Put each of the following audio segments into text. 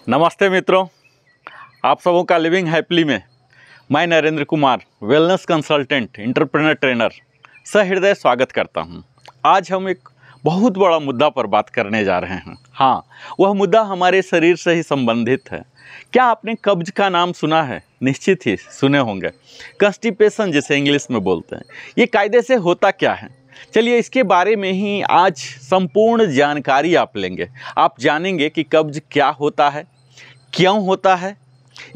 नमस्ते मित्रों, आप सबों का लिविंग हैप्पीली में मैं Narendra Kumar wellness consultant entrepreneur trainer सहृदय स्वागत करता हूं। आज हम एक बहुत बड़ा मुद्दा पर बात करने जा रहे हैं। हाँ, वह मुद्दा हमारे शरीर से ही संबंधित है। क्या आपने कब्ज का नाम सुना है? निश्चित ही सुने होंगे। कॉन्स्टिपेशन जिसे इंग्लिश में बोलते हैं, ये कायदे से होता क्या है? चलिए इसके बारे में ही आज संपूर्ण जानकारी आप लेंगे। आप जानेंगे कि कब्ज क्या होता है, क्यों होता है,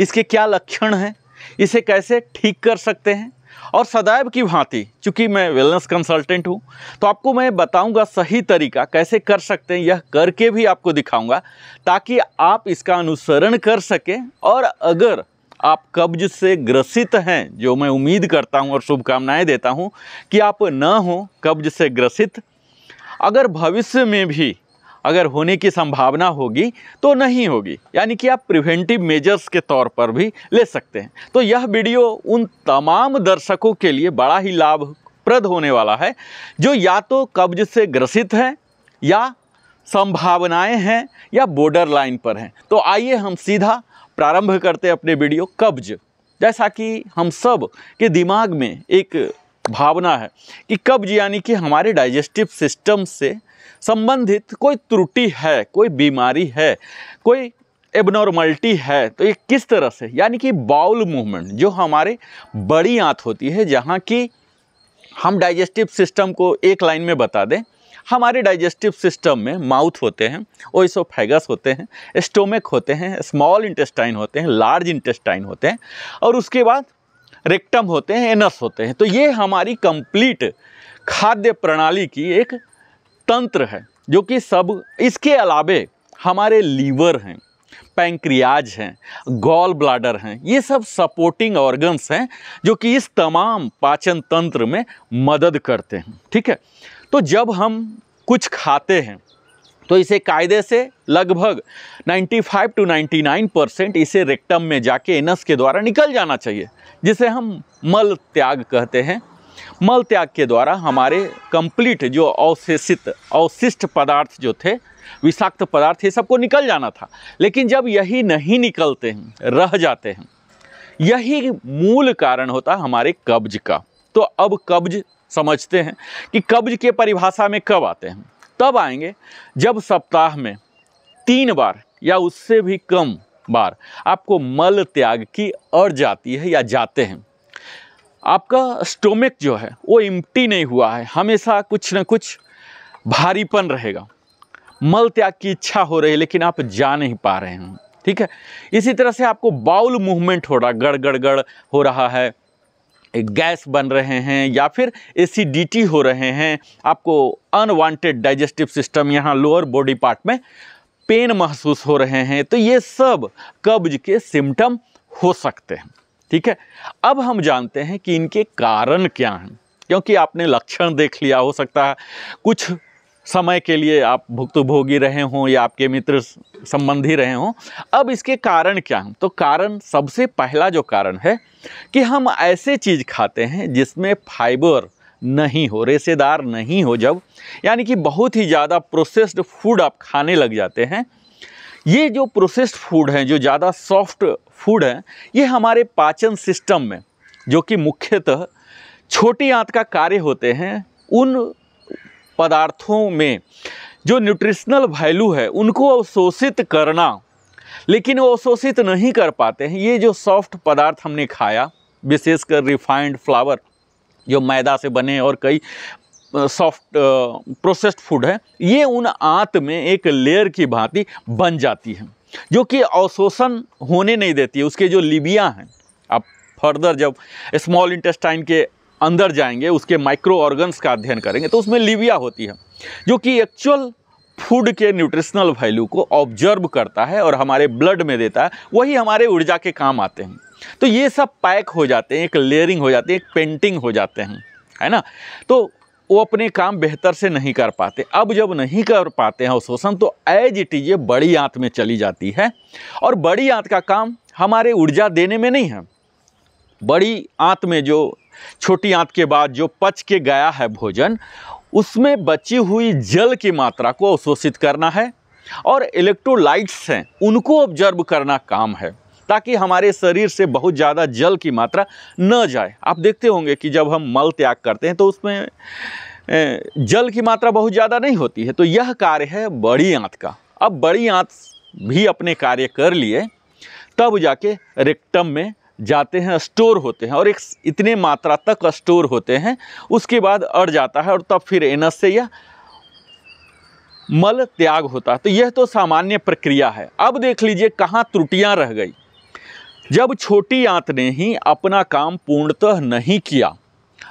इसके क्या लक्षण हैं, इसे कैसे ठीक कर सकते हैं। और सदैव की भांति, चूँकि मैं वेलनेस कंसल्टेंट हूँ, तो आपको मैं बताऊंगा सही तरीका कैसे कर सकते हैं। यह करके भी आपको दिखाऊंगा ताकि आप इसका अनुसरण कर सकें। और अगर आप कब्ज से ग्रसित हैं, जो मैं उम्मीद करता हूं और शुभकामनाएं देता हूं कि आप न हो कब्ज से ग्रसित, अगर भविष्य में भी अगर होने की संभावना होगी तो नहीं होगी, यानी कि आप प्रिवेंटिव मेजर्स के तौर पर भी ले सकते हैं। तो यह वीडियो उन तमाम दर्शकों के लिए बड़ा ही लाभप्रद होने वाला है जो या तो कब्ज से ग्रसित हैं या संभावनाएं हैं या बॉर्डर लाइन पर हैं। तो आइए हम सीधा प्रारंभ करते अपने वीडियो। कब्ज, जैसा कि हम सब के दिमाग में एक भावना है कि कब्ज यानी कि हमारे डाइजेस्टिव सिस्टम से संबंधित कोई त्रुटि है, कोई बीमारी है, कोई एबनॉर्मलिटी है। तो ये किस तरह से, यानी कि बाउल मूवमेंट, जो हमारे बड़ी आंत होती है, जहाँ की हम डाइजेस्टिव सिस्टम को एक लाइन में बता दें, हमारे डाइजेस्टिव सिस्टम में माउथ होते हैं, ओइसोफेगस होते हैं, स्टोमक होते हैं, स्मॉल इंटेस्टाइन होते हैं, लार्ज इंटेस्टाइन होते हैं, और उसके बाद रेक्टम होते हैं, एनस होते हैं। तो ये हमारी कंप्लीट खाद्य प्रणाली की एक तंत्र है जो कि सब, इसके अलावे हमारे लीवर हैं, पैंक्रियाज हैं, गॉल ब्लाडर हैं, ये सब सपोर्टिंग ऑर्गन्स हैं जो कि इस तमाम पाचन तंत्र में मदद करते हैं। ठीक है, तो जब हम कुछ खाते हैं तो इसे कायदे से लगभग 95 to 99% इसे रेक्टम में जाके एनस के द्वारा निकल जाना चाहिए, जिसे हम मल त्याग कहते हैं। मल त्याग के द्वारा हमारे कंप्लीट जो अवशिष्ट पदार्थ जो थे, विषाक्त पदार्थ, ये सबको निकल जाना था। लेकिन जब यही नहीं निकलते हैं, रह जाते हैं, यही मूल कारण होता है हमारे कब्ज का। तो अब कब्ज समझते हैं कि कब्ज के परिभाषा में कब आते हैं। तब आएंगे जब सप्ताह में 3 बार या उससे भी कम बार आपको मल त्याग की अर्ज आती है या जाते हैं। आपका स्टोमक जो है वो एम्प्टी नहीं हुआ है, हमेशा कुछ न कुछ भारीपन रहेगा, मल त्याग की इच्छा हो रही है लेकिन आप जा नहीं पा रहे हैं। ठीक है, इसी तरह से आपको बाउल मूवमेंट हो रहा, गड़ गड़ गड़ हो रहा है, गैस बन रहे हैं या फिर एसिडिटी हो रहे हैं, आपको अनवांटेड डाइजेस्टिव सिस्टम, यहाँ लोअर बॉडी पार्ट में पेन महसूस हो रहे हैं, तो ये सब कब्ज के सिम्टम हो सकते हैं। ठीक है, अब हम जानते हैं कि इनके कारण क्या हैं, क्योंकि आपने लक्षण देख लिया, हो सकता है कुछ समय के लिए आप भुक्तभोगी रहे हों या आपके मित्र संबंधी रहे हों। अब इसके कारण क्या हैं? तो कारण, सबसे पहला जो कारण है कि हम ऐसे चीज़ खाते हैं जिसमें फाइबर नहीं हो, रेशेदार नहीं हो, जब यानी कि बहुत ही ज़्यादा प्रोसेस्ड फूड आप खाने लग जाते हैं। ये जो प्रोसेस्ड फूड हैं, जो ज़्यादा सॉफ्ट फूड हैं, ये हमारे पाचन सिस्टम में, जो कि मुख्यतः छोटी आंत का कार्य होते हैं, उन पदार्थों में जो न्यूट्रिशनल वैल्यू है उनको अवशोषित करना, लेकिन वो अवशोषित नहीं कर पाते हैं। ये जो सॉफ्ट पदार्थ हमने खाया, विशेषकर रिफाइंड फ्लावर जो मैदा से बने और कई सॉफ्ट प्रोसेस्ड फूड है, ये उन आंत में एक लेयर की भांति बन जाती है जो कि अवशोषण होने नहीं देती है। उसके जो लिबिया हैं, आप फर्दर जब स्मॉल इंटेस्टाइन के अंदर जाएंगे, उसके माइक्रो ऑर्गन्स का अध्ययन करेंगे, तो उसमें लिबिया होती है जो कि एक्चुअल फूड के न्यूट्रिशनल वैल्यू को ऑब्जर्व करता है और हमारे ब्लड में देता है, वही हमारे ऊर्जा के काम आते हैं। तो ये सब पैक हो जाते हैं, एक लेयरिंग हो जाती है, एक पेंटिंग हो जाते हैं, है ना। तो वो अपने काम बेहतर से नहीं कर पाते। अब जब नहीं कर पाते हैं अवशोषण, तो एज इट इज ये बड़ी आंत में चली जाती है, और बड़ी आंत का काम हमारे ऊर्जा देने में नहीं है। बड़ी आंत में जो छोटी आंत के बाद जो पच के गया है भोजन, उसमें बची हुई जल की मात्रा को अवशोषित करना है और इलेक्ट्रोलाइट्स हैं उनको ऑब्जर्व करना काम है, ताकि हमारे शरीर से बहुत ज़्यादा जल की मात्रा न जाए। आप देखते होंगे कि जब हम मल त्याग करते हैं तो उसमें जल की मात्रा बहुत ज़्यादा नहीं होती है। तो यह कार्य है बड़ी आंत का। अब बड़ी आंत भी अपने कार्य कर लिए, तब जाके रेक्टम में जाते हैं, स्टोर होते हैं, और एक इतने मात्रा तक स्टोर होते हैं, उसके बाद अड़ जाता है और तब फिर एनस से यह मल त्याग होता है। तो यह तो सामान्य प्रक्रिया है। अब देख लीजिए कहाँ त्रुटियां रह गई। जब छोटी आंत ने ही अपना काम पूर्णतः नहीं किया,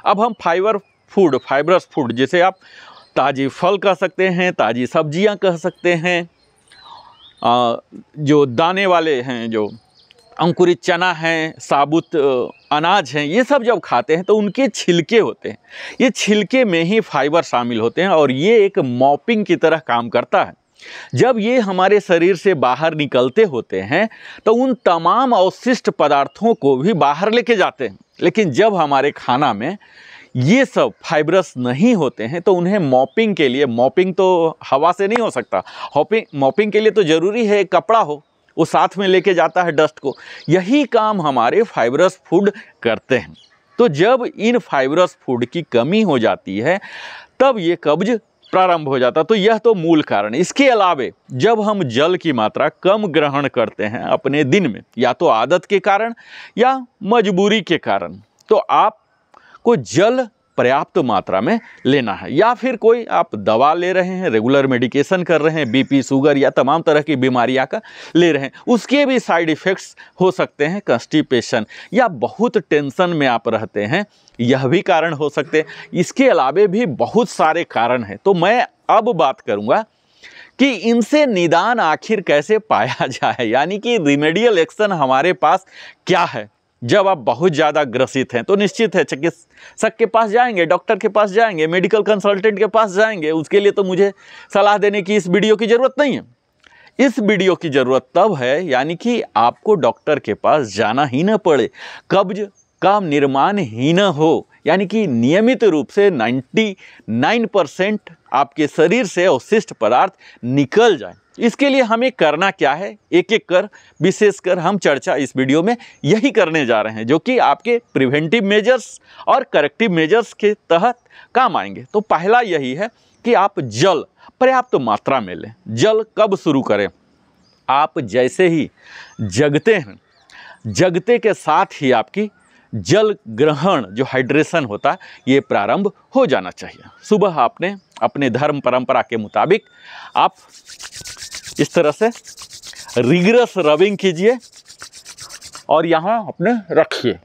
अब हम फाइबरस फूड, जैसे आप ताज़े फल कह सकते हैं, ताज़ी सब्जियां कह सकते हैं, जो दाने वाले हैं, जो अंकुरित चना हैं, साबुत अनाज हैं, ये सब जब खाते हैं तो उनके छिलके होते हैं। ये छिलके में ही फाइबर शामिल होते हैं और ये एक मॉपिंग की तरह काम करता है। जब ये हमारे शरीर से बाहर निकलते होते हैं तो उन तमाम अवशिष्ट पदार्थों को भी बाहर लेके जाते हैं। लेकिन जब हमारे खाना में ये सब फाइबरस नहीं होते हैं तो उन्हें मॉपिंग के लिए, मॉपिंग तो हवा से नहीं हो सकता, मॉपिंग के लिए तो ज़रूरी है कपड़ा हो, वो साथ में लेके जाता है डस्ट को। यही काम हमारे फाइबरस फूड करते हैं। तो जब इन फाइबरस फूड की कमी हो जाती है तब ये कब्ज प्रारंभ हो जाता। तो यह तो मूल कारण है। इसके अलावे जब हम जल की मात्रा कम ग्रहण करते हैं अपने दिन में, या तो आदत के कारण या मजबूरी के कारण, तो आपको जल पर्याप्त मात्रा में लेना है। या फिर कोई आप दवा ले रहे हैं, रेगुलर मेडिकेशन कर रहे हैं, बीपी, शुगर या तमाम तरह की बीमारियां का ले रहे हैं, उसके भी साइड इफ़ेक्ट्स हो सकते हैं। कंस्टिपेशन या बहुत टेंशन में आप रहते हैं, यह भी कारण हो सकते हैं। इसके अलावे भी बहुत सारे कारण हैं। तो मैं अब बात करूंगा कि इनसे निदान आखिर कैसे पाया जाए, यानी कि रिमेडियल एक्शन हमारे पास क्या है। जब आप बहुत ज़्यादा ग्रसित हैं तो निश्चित है चिकित्सक के पास जाएंगे, डॉक्टर के पास जाएंगे, मेडिकल कंसल्टेंट के पास जाएंगे। उसके लिए तो मुझे सलाह देने की इस वीडियो की ज़रूरत नहीं है। इस वीडियो की ज़रूरत तब है यानी कि आपको डॉक्टर के पास जाना ही न पड़े, कब्ज का निर्माण ही न हो, यानी कि नियमित रूप से 99% आपके शरीर से अवशिष्ट पदार्थ निकल जाए। इसके लिए हमें करना क्या है, एक एक कर विशेषकर हम चर्चा इस वीडियो में यही करने जा रहे हैं, जो कि आपके प्रिवेंटिव मेजर्स और करेक्टिव मेजर्स के तहत काम आएंगे। तो पहला यही है कि आप जल पर्याप्त मात्रा में लें। जल कब शुरू करें? आप जैसे ही जगते हैं, जगते के साथ ही आपकी जल ग्रहण, जो हाइड्रेशन होता है, ये प्रारंभ हो जाना चाहिए। सुबह आपने अपने धर्म परंपरा के मुताबिक आप इस तरह से रिगरस रबिंग कीजिए और यहाँ अपने रखिए।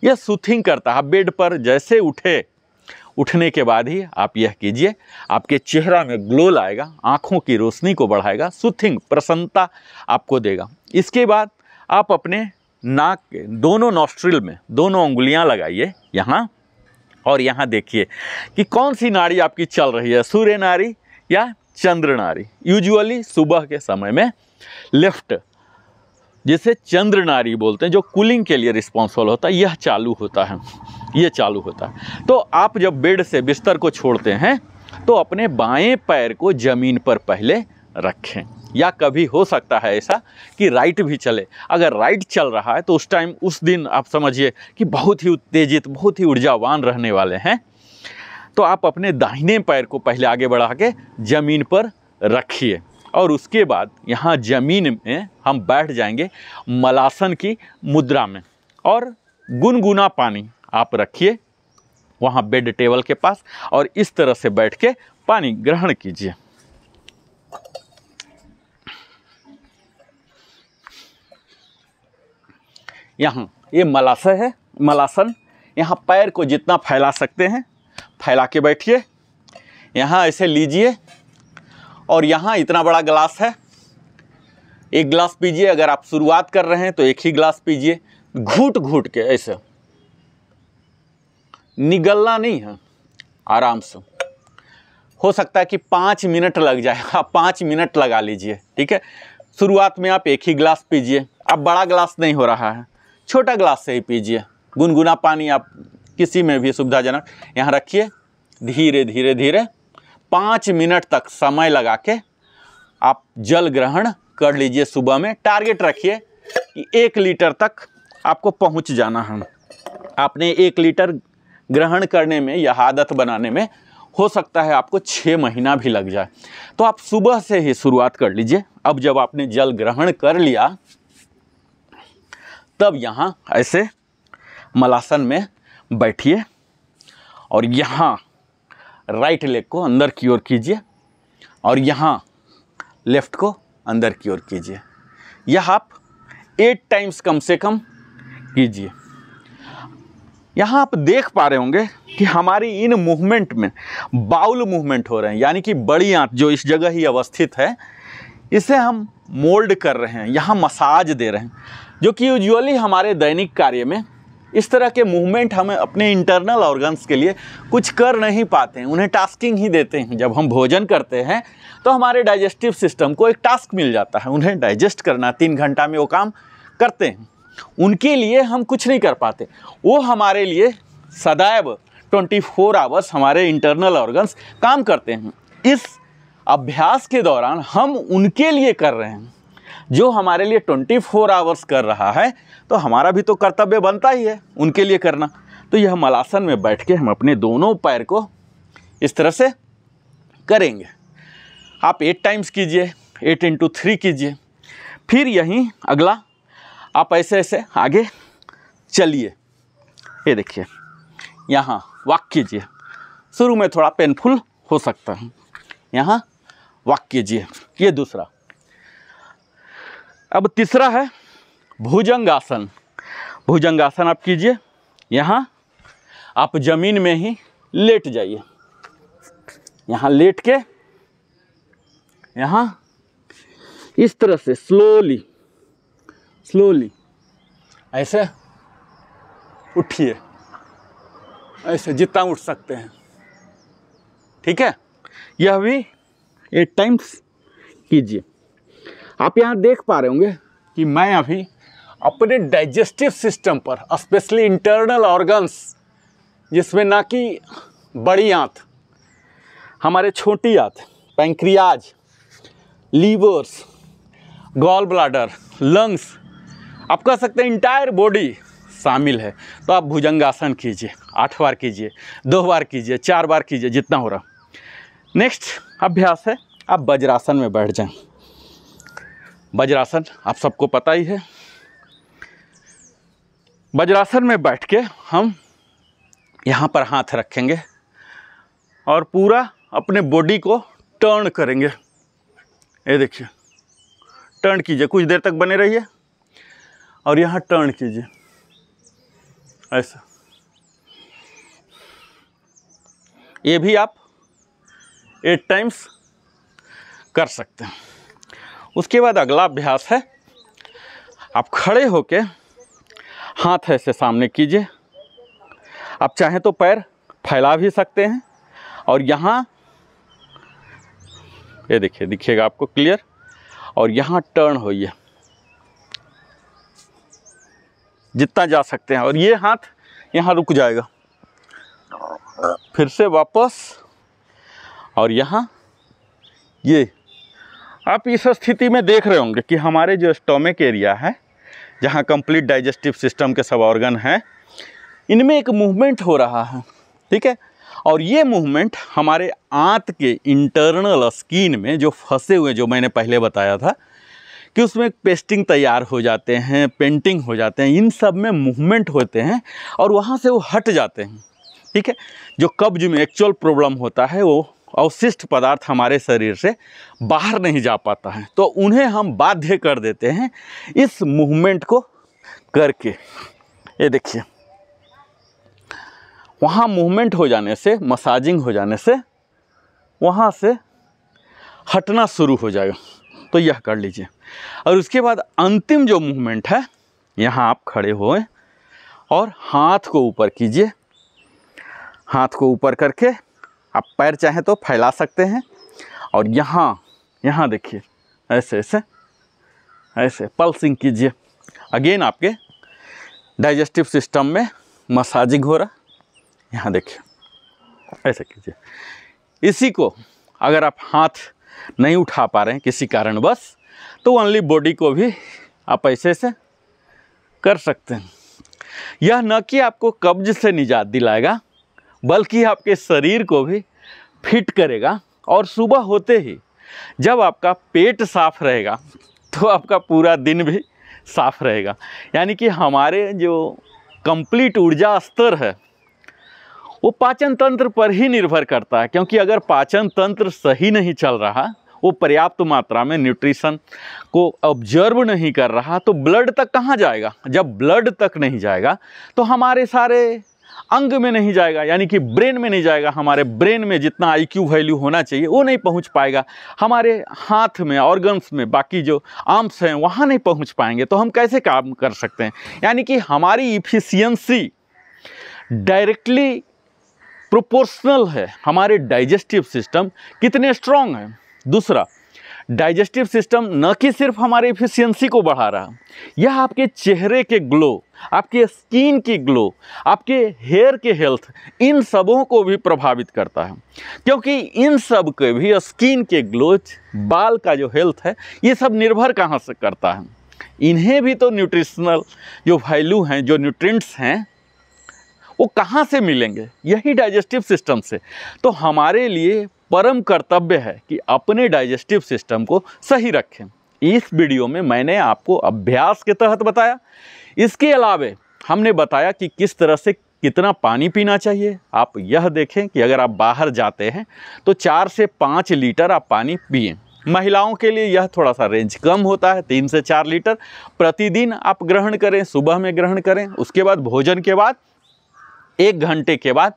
यह सूथिंग करता है। आप बेड पर जैसे उठने के बाद ही आप यह कीजिए, आपके चेहरा में ग्लो लाएगा, आँखों की रोशनी को बढ़ाएगा, सूथिंग प्रसन्नता आपको देगा। इसके बाद आप अपने नाक के दोनों नॉस्ट्रिल में दोनों उंगलियां लगाइए यहाँ, और यहाँ देखिए कि कौन सी नाड़ी आपकी चल रही है, सूर्य नाड़ी या चंद्र नाड़ी। यूजुअली सुबह के समय में लेफ्ट, जिसे चंद्र नाड़ी बोलते हैं, जो कूलिंग के लिए रिस्पॉन्सिबल होता है, यह चालू होता है, ये चालू होता है। तो आप जब बेड से बिस्तर को छोड़ते हैं तो अपने बाएं पैर को ज़मीन पर पहले रखें, या कभी हो सकता है ऐसा कि राइट भी चले। अगर राइट चल रहा है तो उस टाइम, उस दिन आप समझिए कि बहुत ही उत्तेजित, बहुत ही ऊर्जावान रहने वाले हैं, तो आप अपने दाहिने पैर को पहले आगे बढ़ा के ज़मीन पर रखिए, और उसके बाद यहाँ ज़मीन में हम बैठ जाएंगे मलासन की मुद्रा में, और गुनगुना पानी आप रखिए वहाँ बेड टेबल के पास, और इस तरह से बैठ के पानी ग्रहण कीजिए। यहाँ ये मलासन है, मलासन। यहाँ पैर को जितना फैला सकते हैं फैला के बैठिए, यहाँ ऐसे लीजिए, और यहाँ इतना बड़ा गिलास है, एक गिलास पीजिए। अगर आप शुरुआत कर रहे हैं तो एक ही गिलास पीजिए, घूट घूट के ऐसे, निगलना नहीं है, आराम से। हो सकता है कि 5 मिनट लग जाए, आप 5 मिनट लगा लीजिए, ठीक है। शुरुआत में आप एक ही गिलास पीजिए। अब बड़ा गिलास नहीं हो रहा है, छोटा गिलास से ही पीजिए। गुनगुना पानी आप किसी में भी सुविधाजनक यहाँ रखिए, धीरे धीरे धीरे 5 मिनट तक समय लगा के आप जल ग्रहण कर लीजिए। सुबह में टारगेट रखिए कि 1 लीटर तक आपको पहुंच जाना है। आपने 1 लीटर ग्रहण करने में या आदत बनाने में हो सकता है आपको 6 महीना भी लग जाए। तो आप सुबह से ही शुरुआत कर लीजिए। अब जब आपने जल ग्रहण कर लिया तब यहाँ ऐसे मलासन में बैठिए और यहाँ राइट लेग को अंदर की ओर कीजिए और यहाँ लेफ्ट को अंदर की ओर कीजिए। यह आप 8 टाइम्स कम से कम कीजिए। यहाँ आप देख पा रहे होंगे कि हमारी इन मूवमेंट में बाउल मूवमेंट हो रहे हैं, यानी कि बड़ी आंत जो इस जगह ही अवस्थित है इसे हम मोल्ड कर रहे हैं, यहाँ मसाज दे रहे हैं, जो कि यूजुअली हमारे दैनिक कार्य में इस तरह के मूवमेंट हमें अपने इंटरनल ऑर्गन्स के लिए कुछ कर नहीं पाते हैं, उन्हें टास्किंग ही देते हैं। जब हम भोजन करते हैं तो हमारे डाइजेस्टिव सिस्टम को एक टास्क मिल जाता है, उन्हें डाइजेस्ट करना, 3 घंटा में वो काम करते हैं। उनके लिए हम कुछ नहीं कर पाते, वो हमारे लिए सदैव 24 आवर्स हमारे इंटरनल ऑर्गन्स काम करते हैं। इस अभ्यास के दौरान हम उनके लिए कर रहे हैं जो हमारे लिए 24 आवर्स कर रहा है, तो हमारा भी तो कर्तव्य बनता ही है उनके लिए करना। तो यह मलासन में बैठ के हम अपने दोनों पैर को इस तरह से करेंगे। आप 8 टाइम्स कीजिए, 8 × 3 कीजिए। फिर यहीं अगला आप ऐसे ऐसे आगे चलिए। ये देखिए, यहाँ वॉक कीजिए। शुरू में थोड़ा पेनफुल हो सकता है, यहाँ वॉक कीजिए। ये दूसरा। अब तीसरा है भुजंगासन। भुजंगासन आप कीजिए। यहाँ आप जमीन में ही लेट जाइए। यहाँ लेट के यहाँ इस तरह से स्लोली ऐसे उठिए, ऐसे जितना उठ सकते हैं, ठीक है। यह भी 8 टाइम्स कीजिए। आप यहाँ देख पा रहे होंगे कि मैं अभी अपने डाइजेस्टिव सिस्टम पर, स्पेशली इंटरनल ऑर्गन्स, जिसमें ना कि बड़ी आंत, हमारे छोटी आंत, pancreas, livers, gall bladder, lungs, आप कह सकते हैं इंटायर बॉडी शामिल है। तो आप भुजंगासन कीजिए, 8 बार कीजिए, 2 बार कीजिए, 4 बार कीजिए, जितना हो रहा। नेक्स्ट अभ्यास है आप वज्रासन में बैठ जाएं। वज्रासन आप सबको पता ही है। वज्रासन में बैठ के हम यहाँ पर हाथ रखेंगे और पूरा अपने बॉडी को टर्न करेंगे। ये देखिए, टर्न कीजिए, कुछ देर तक बने रहिए और यहाँ टर्न कीजिए ऐसा। ये भी आप 8 टाइम्स कर सकते हैं। उसके बाद अगला अभ्यास है आप खड़े होके हाथ ऐसे सामने कीजिए। आप चाहें तो पैर फैला भी सकते हैं और यहाँ ये देखिए, दिखेगा आपको क्लियर, और यहाँ टर्न होइए जितना जा सकते हैं, और ये हाथ यहाँ रुक जाएगा, फिर से वापस, और यहाँ ये। आप इस स्थिति में देख रहे होंगे कि हमारे जो स्टोमक एरिया है, जहाँ कंप्लीट डाइजेस्टिव सिस्टम के सब ऑर्गन हैं, इनमें एक मूवमेंट हो रहा है, ठीक है। और ये मूवमेंट हमारे आंत के इंटरनल स्किन में जो फंसे हुए, जो मैंने पहले बताया था कि उसमें पेस्टिंग तैयार हो जाते हैं, पेंटिंग हो जाते हैं, इन सब में मूवमेंट होते हैं और वहाँ से वो हट जाते हैं, ठीक है। जो कब्ज में एक्चुअल प्रॉब्लम होता है, वो अवशिष्ट पदार्थ हमारे शरीर से बाहर नहीं जा पाता है, तो उन्हें हम बाध्य कर देते हैं इस मूवमेंट को करके। ये देखिए, वहाँ मूवमेंट हो जाने से, मसाजिंग हो जाने से वहाँ से हटना शुरू हो जाएगा। तो यह कर लीजिए। और उसके बाद अंतिम जो मूवमेंट है, यहाँ आप खड़े हुए और हाथ को ऊपर कीजिए। हाथ को ऊपर करके आप पैर चाहें तो फैला सकते हैं और यहाँ देखिए, ऐसे ऐसे ऐसे पल्सिंग कीजिए। अगेन आपके डाइजेस्टिव सिस्टम में मसाजिंग हो रहा। यहाँ देखिए, ऐसे कीजिए। इसी को अगर आप हाथ नहीं उठा पा रहे हैं किसी कारणवश, तो ओनली बॉडी को भी आप ऐसे से कर सकते हैं। यह न कि आपको कब्ज से निजात दिलाएगा, बल्कि आपके शरीर को भी फिट करेगा। और सुबह होते ही जब आपका पेट साफ रहेगा तो आपका पूरा दिन भी साफ रहेगा। यानी कि हमारे जो कंप्लीट ऊर्जा स्तर है वो पाचन तंत्र पर ही निर्भर करता है, क्योंकि अगर पाचन तंत्र सही नहीं चल रहा, वो पर्याप्त मात्रा में न्यूट्रिशन को ऑब्जर्व नहीं कर रहा, तो ब्लड तक कहाँ जाएगा। जब ब्लड तक नहीं जाएगा तो हमारे सारे अंग में नहीं जाएगा, यानी कि ब्रेन में नहीं जाएगा। हमारे ब्रेन में जितना IQ वैल्यू होना चाहिए वो नहीं पहुंच पाएगा। हमारे हाथ में, ऑर्गन्स में, बाकी जो आर्म्स हैं वहाँ नहीं पहुंच पाएंगे, तो हम कैसे काम कर सकते हैं। यानी कि हमारी इफिशियंसी डायरेक्टली प्रोपोर्शनल है हमारे डाइजेस्टिव सिस्टम कितने स्ट्रॉन्ग हैं। दूसरा, डाइजेस्टिव सिस्टम न कि सिर्फ हमारे इफिशियंसी को बढ़ा रहा, यह आपके चेहरे के ग्लो, आपके स्किन की ग्लो, आपके हेयर के हेल्थ, इन सबों को भी प्रभावित करता है। क्योंकि इन सब के भी, स्किन के ग्लो, बाल का जो हेल्थ है, ये सब निर्भर कहाँ से करता है। इन्हें भी तो न्यूट्रिशनल जो वैल्यू हैं, जो न्यूट्रिएंट्स हैं, वो कहाँ से मिलेंगे, यही डाइजेस्टिव सिस्टम से। तो हमारे लिए परम कर्तव्य है कि अपने डाइजेस्टिव सिस्टम को सही रखें। इस वीडियो में मैंने आपको अभ्यास के तहत बताया। इसके अलावे हमने बताया कि किस तरह से कितना पानी पीना चाहिए। आप यह देखें कि अगर आप बाहर जाते हैं तो 4 से 5 लीटर आप पानी पिएं। महिलाओं के लिए यह थोड़ा सा रेंज कम होता है, 3 से 4 लीटर प्रतिदिन आप ग्रहण करें, सुबह में ग्रहण करें। उसके बाद भोजन के बाद 1 घंटे के बाद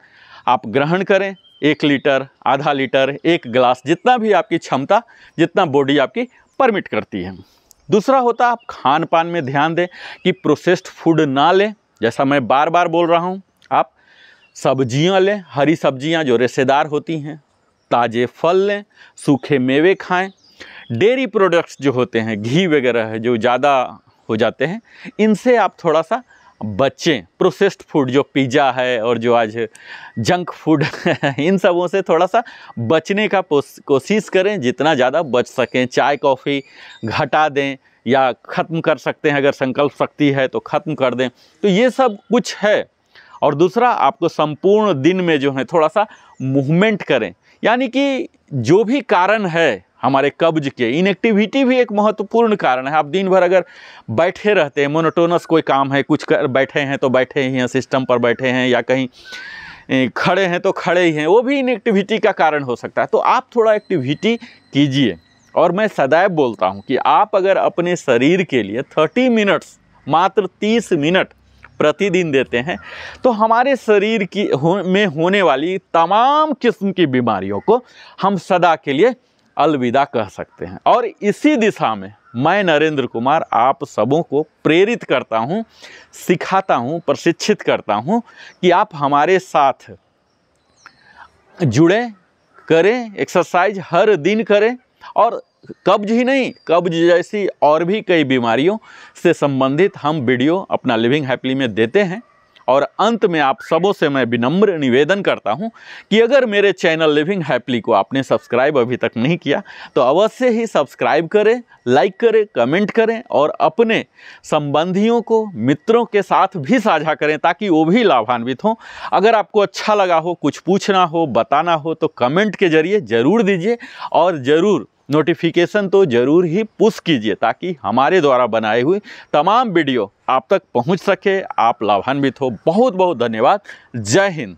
आप ग्रहण करें 1 लीटर, आधा लीटर, 1 गिलास, जितना भी आपकी क्षमता, जितना बॉडी आपकी परमिट करती है। दूसरा होता है आप खान पान में ध्यान दें कि प्रोसेस्ड फूड ना लें। जैसा मैं बार बार बोल रहा हूँ, आप सब्जियाँ लें, हरी सब्जियाँ जो रेशेदार होती हैं, ताज़े फल लें, सूखे मेवे खाएं। डेयरी प्रोडक्ट्स जो होते हैं, घी वगैरह है जो ज़्यादा हो जाते हैं, इनसे आप थोड़ा सा बचें। प्रोसेस्ड फूड जो पिज़्ज़ा है और जो आज जंक फूड है, इन सबों से थोड़ा सा बचने का कोशिश करें, जितना ज़्यादा बच सकें। चाय कॉफ़ी घटा दें या ख़त्म कर सकते हैं, अगर संकल्प शक्ति है तो ख़त्म कर दें। तो ये सब कुछ है। और दूसरा, आपको संपूर्ण दिन में जो है थोड़ा सा मूवमेंट करें। यानी कि जो भी कारण है हमारे कब्ज के, इनएक्टिविटी भी एक महत्वपूर्ण कारण है। आप दिन भर अगर बैठे रहते हैं, मोनोटोनस कोई काम है, कुछ कर बैठे हैं तो बैठे ही हैं, सिस्टम पर बैठे हैं, या कहीं खड़े हैं तो खड़े ही हैं, वो भी इनएक्टिविटी का कारण हो सकता है। तो आप थोड़ा एक्टिविटी कीजिए। और मैं सदैव बोलता हूँ कि आप अगर अपने शरीर के लिए 30 मिनट्स, मात्र 30 मिनट प्रतिदिन देते हैं, तो हमारे शरीर में होने वाली तमाम किस्म की बीमारियों को हम सदा के लिए अलविदा कह सकते हैं। और इसी दिशा में मैं नरेंद्र कुमार आप सबों को प्रेरित करता हूं, सिखाता हूं, प्रशिक्षित करता हूं कि आप हमारे साथ जुड़ें, करें, एक्सरसाइज हर दिन करें। और कब्ज ही नहीं, कब्ज जैसी और भी कई बीमारियों से संबंधित हम वीडियो अपना लिविंग हैप्पीली में देते हैं। और अंत में आप सबों से मैं विनम्र निवेदन करता हूं कि अगर मेरे चैनल लिविंग हैप्पीली को आपने सब्सक्राइब अभी तक नहीं किया तो अवश्य ही सब्सक्राइब करें, लाइक करें, कमेंट करें और अपने संबंधियों को, मित्रों के साथ भी साझा करें ताकि वो भी लाभान्वित हों। अगर आपको अच्छा लगा हो, कुछ पूछना हो, बताना हो तो कमेंट के जरिए ज़रूर दीजिए। और ज़रूर नोटिफिकेशन तो ज़रूर ही पुश कीजिए ताकि हमारे द्वारा बनाई हुई तमाम वीडियो आप तक पहुंच सके, आप लाभान्वित हो। बहुत बहुत धन्यवाद। जय हिंद।